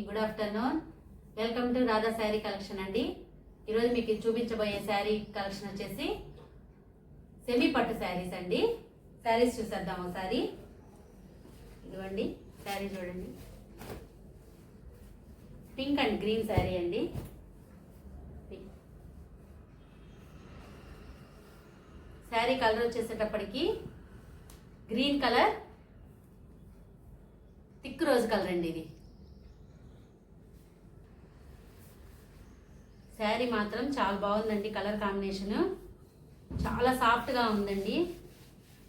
Good afternoon. Welcome to Radha sari collection అండి. ఈరోజు మీకు చూపించబోయే శారీ కలెక్షన్ వచ్చేసి సెమీ పట్టు శారీస్ అండి. శారీస్ చూసేద్దాం ఒకసారి. ఇదిగోండి శారీ చూడండి, పింక్ అండ్ గ్రీన్ శారీ అండి. శారీ కలర్ వచ్చేసేటప్పటికి green colour, thick rose colour అండి. ఇది శారీ మాత్రం చాలా బాగుందండి. కలర్ కాంబినేషన్ చాలా సాఫ్ట్గా ఉందండి.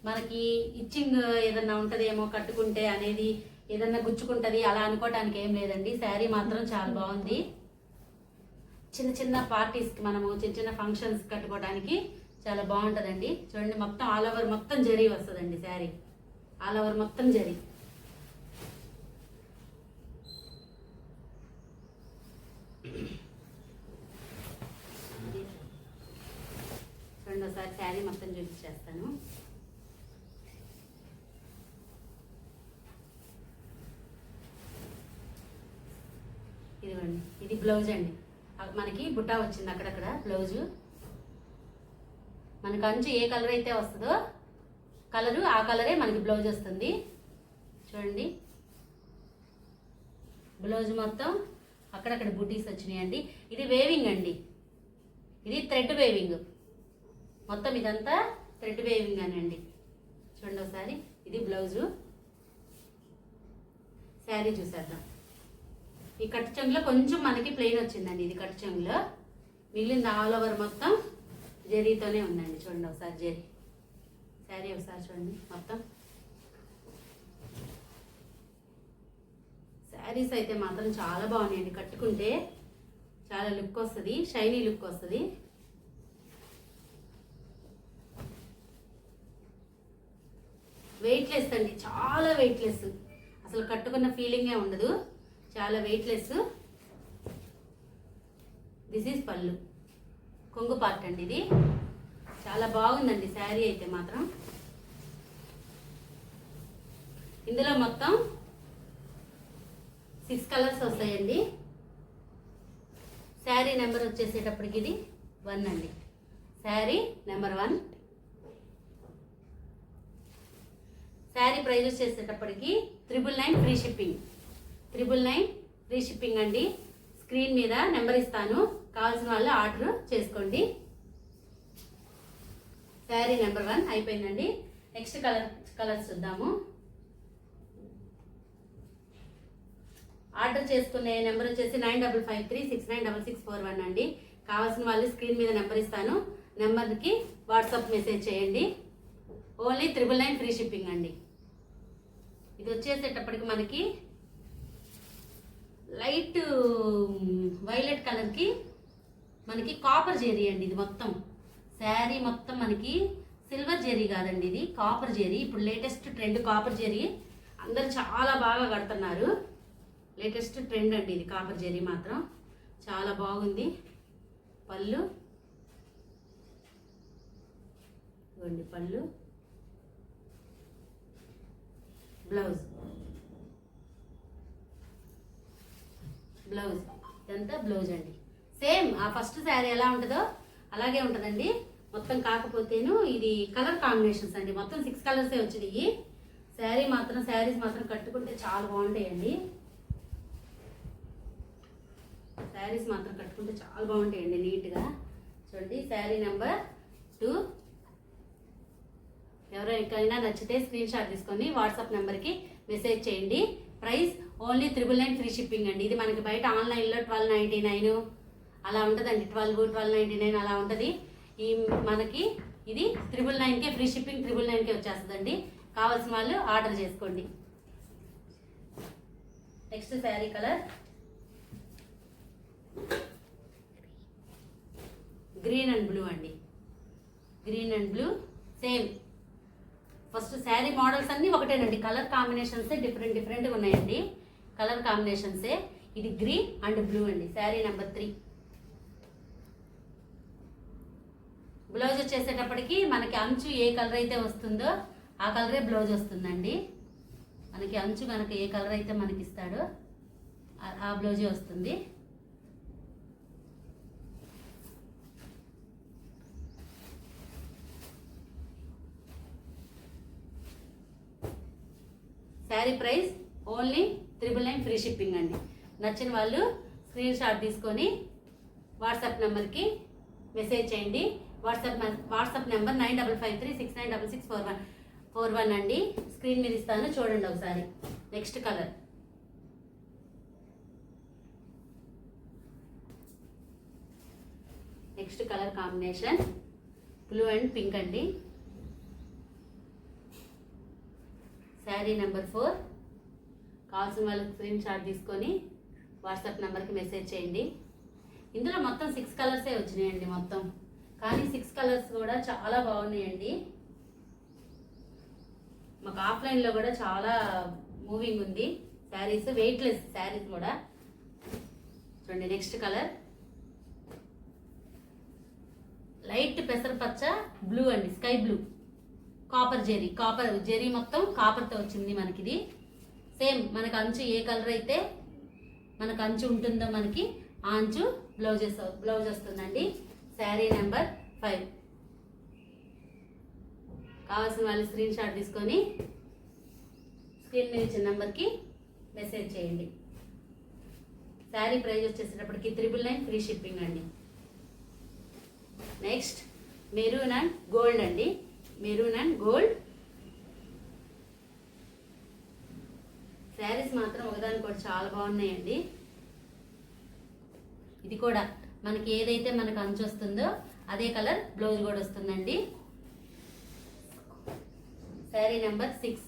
మనకి ఇచ్చింగ్ ఏదన్నా ఉంటుందేమో కట్టుకుంటే అనేది, ఏదన్నా గుచ్చుకుంటుంది అలా అనుకోవటానికి ఏం లేదండి. శారీ మాత్రం చాలా బాగుంది. చిన్న చిన్న పార్టీస్కి, మనము చిన్న చిన్న ఫంక్షన్స్ కట్టుకోవడానికి చాలా బాగుంటుందండి. చూడండి, మొత్తం ఆల్ ఓవర్ మొత్తం జరీ వస్తుందండి. శారీ ఆల్ ఓవర్ మొత్తం జరీ. రెండోసారి శారీ మొత్తం చూపించేస్తాను. ఇదిగోండి, ఇది బ్లౌజ్ అండి. మనకి బుట్టా వచ్చింది అక్కడక్కడ బ్లౌజు. మనకు అంచు ఏ కలర్ అయితే వస్తుందో కలరు, ఆ కలరే మనకి బ్లౌజ్ వస్తుంది. చూడండి, బ్లౌజ్ మొత్తం అక్కడక్కడ బుటీస్ వచ్చినాయండి. ఇది వేవింగ్ అండి, ఇది థ్రెడ్ వేవింగ్. మొత్తం ఇదంతా థ్రెడ్ వేవింగ్ అనండి. చూడండి ఒకసారి, ఇది బ్లౌజు. శారీ చూసేద్దాం. ఈ కట్టు చెంగులో కొంచెం మనకి ప్లెయిన్ వచ్చిందండి. ఇది కట్టు చెంగులో, మిగిలింది ఆల్ ఓవర్ మొత్తం జరీతోనే ఉందండి. చూడండి ఒకసారి జరీ. శారీ ఒకసారి చూడండి మొత్తం. శారీస్ అయితే మాత్రం చాలా బాగున్నాయండి. కట్టుకుంటే చాలా లుక్ వస్తుంది, షైనీ లుక్ వస్తుంది. వెయిట్లెస్ అండి, చాలా వెయిట్లెస్. అసలు కట్టుకున్న ఫీలింగే ఉండదు, చాలా వెయిట్లెస్. దిస్ ఈజ్ పళ్ళు, కొంగు పార్ట్ అండి. ఇది చాలా బాగుందండి శారీ అయితే మాత్రం. ఇందులో మొత్తం 6 కలర్స్ వస్తాయండి. శారీ నెంబర్ వచ్చేసేటప్పటికి ఇది 1 అండి. శారీ నెంబర్ 1. శారీ ప్రైస్ వచ్చేసేటప్పటికి 999 ఫ్రీ షిప్పింగ్. 999 ఫ్రీ షిప్పింగ్ అండి. స్క్రీన్ మీద నెంబర్ ఇస్తాను, కావాల్సిన వాళ్ళు ఆర్డర్ చేసుకోండి. శారీ నెంబర్ 1 అయిపోయిందండి. నెక్స్ట్ కలర్స్ చూద్దాము. ఆర్డర్ చేసుకునే నెంబర్ వచ్చేసి 9553696641 అండి. కావాల్సిన వాళ్ళు స్క్రీన్ మీద నెంబర్ ఇస్తాను, నెంబర్కి వాట్సాప్ మెసేజ్ చేయండి. ఓన్లీ 999 ఫ్రీ షిప్పింగ్ అండి. ఇది వచ్చేసేటప్పటికి మనకి లైట్ వైలెట్ కలర్కి మనకి కాపర్ జెరీ అండి. ఇది మొత్తం శారీ మొత్తం మనకి సిల్వర్ జెరీ కాదండి, ఇది కాపర్ జెరీ. ఇప్పుడు లేటెస్ట్ ట్రెండ్ కాపర్ జెరీ, అందరు చాలా బాగా కడుతున్నారు. లేటెస్ట్ ట్రెండ్ అండి ఇది. కాపర్ జెరీ మాత్రం చాలా బాగుంది. పళ్ళు ఇవ్వండి, పళ్ళు, బ్లౌజ్, ఇదంతా బ్లౌజ్ అండి. సేమ్ ఆ ఫస్ట్ శారీ ఎలా ఉంటుందో అలాగే ఉంటుందండి మొత్తం. కాకపోతేను ఇది కలర్ కాంబినేషన్స్ అండి. మొత్తం 6 కలర్సే వచ్చినాయి. శారీస్ మాత్రం కట్టుకుంటే చాలా బాగుంటాయండి. శారీస్ మాత్రం కట్టుకుంటే చాలా బాగుంటాయండి, నీట్గా. చూడండి, శారీ నెంబర్ 2. ఎవరికైనా నచ్చితే స్క్రీన్ షాట్ తీసుకొని వాట్సాప్ నెంబర్కి మెసేజ్ చేయండి. ప్రైస్ ఓన్లీ 999 ఫ్రీ షిప్పింగ్ అండి. ఇది మనకి బయట ఆన్లైన్లో 1299 అలా ఉంటుందండి. 1299 అలా ఉంటుంది. ఈ మనకి ఇది 999కే ఫ్రీ షిప్పింగ్, 999కే వచ్చేస్తుందండి. కావాల్సిన వాళ్ళు ఆర్డర్ చేసుకోండి. Next sari colour green and blue అండి. Green and blue same. First sari models అన్నీ ఒకటేనండి, కలర్ కాంబినేషన్సే డిఫరెంట్గా ఉన్నాయండి. కలర్ కాంబినేషన్సే. ఇది గ్రీన్ అండ్ బ్లూ అండి. శారీ నెంబర్ 3. బ్లౌజ్ వచ్చేసేటప్పటికి మనకి అంచు ఏ కలర్ అయితే వస్తుందో ఆ కలరే బ్లౌజ్ వస్తుందండి. మనకి అంచు కనుక ఏ కలర్ అయితే మనకి ఇస్తాడో ఆ బ్లౌజే వస్తుంది. Sari price only 999 free shipping అండి. నచ్చిన వాళ్ళు స్క్రీన్ షాట్ తీసుకొని వాట్సాప్ నెంబర్కి మెసేజ్ చేయండి. వాట్సాప్ నెంబర్ 9553696641 అండి. స్క్రీన్ మీద ఇస్తాను, చూడండి ఒకసారి. Next colour combination blue and pink అండి. శారీ నెంబర్ 4. కావాల్సిన వాళ్ళకి స్క్రీన్ షాట్ తీసుకొని వాట్సాప్ నెంబర్కి మెసేజ్ చేయండి. ఇందులో మొత్తం 6 కలర్సే వచ్చినాయండి మొత్తం, కానీ 6 కలర్స్ కూడా చాలా బాగున్నాయండి. మాకు ఆఫ్లైన్లో కూడా చాలా మూవింగ్ ఉంది శారీస్, వెయిట్లెస్ శారీస్ కూడా. చూడండి నెక్స్ట్ కలర్ లైట్ పెసరపచ్చ బ్లూ అండి, స్కై బ్లూ. కాపర్ జెరీ మొత్తం కాపర్తో వచ్చింది మనకిది. సేమ్ మనకు అంచు ఏ కలర్ అయితే మనకు అంచు ఉంటుందో మనకి ఆ అంచు బ్లౌజ్ వస్తుందండి. శారీ నెంబర్ 5. కావాల్సిన వాళ్ళు స్క్రీన్ షాట్ తీసుకొని స్క్రీన్ మీద ఇచ్చిన నెంబర్కి మెసేజ్ చేయండి. శారీ ప్రైస్ వచ్చేసేటప్పటికి 999 ఫ్రీ షిప్పింగ్ అండి. నెక్స్ట్ మెరూన్ అండ్ గోల్డ్ అండి. మెరూన్ అండ్ గోల్డ్ శారీస్ మాత్రం ఒకదాని కూడా చాలా బాగున్నాయండి. ఇది కూడా మనకి ఏదైతే మనకు అంచు వస్తుందో అదే కలర్ బ్లౌజ్ కూడా వస్తుందండి. శారీ నెంబర్ 6.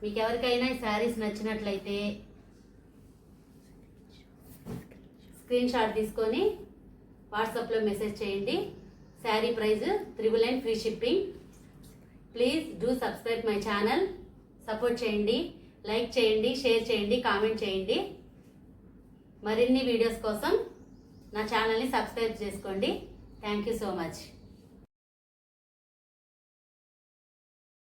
మీకు ఎవరికైనా ఈ శారీస్ నచ్చినట్లయితే స్క్రీన్ షాట్ తీసుకొని వాట్సాప్లో మెసేజ్ చేయండి. Sari price 999 free shipping. Please do subscribe my channel. Support చేయండి, లైక్ చేయండి, షేర్ చేయండి, కామెంట్ చేయండి. మరిన్ని వీడియోస్ కోసం నా ఛానల్ని సబ్స్క్రైబ్ చేసుకోండి. Thank you so much.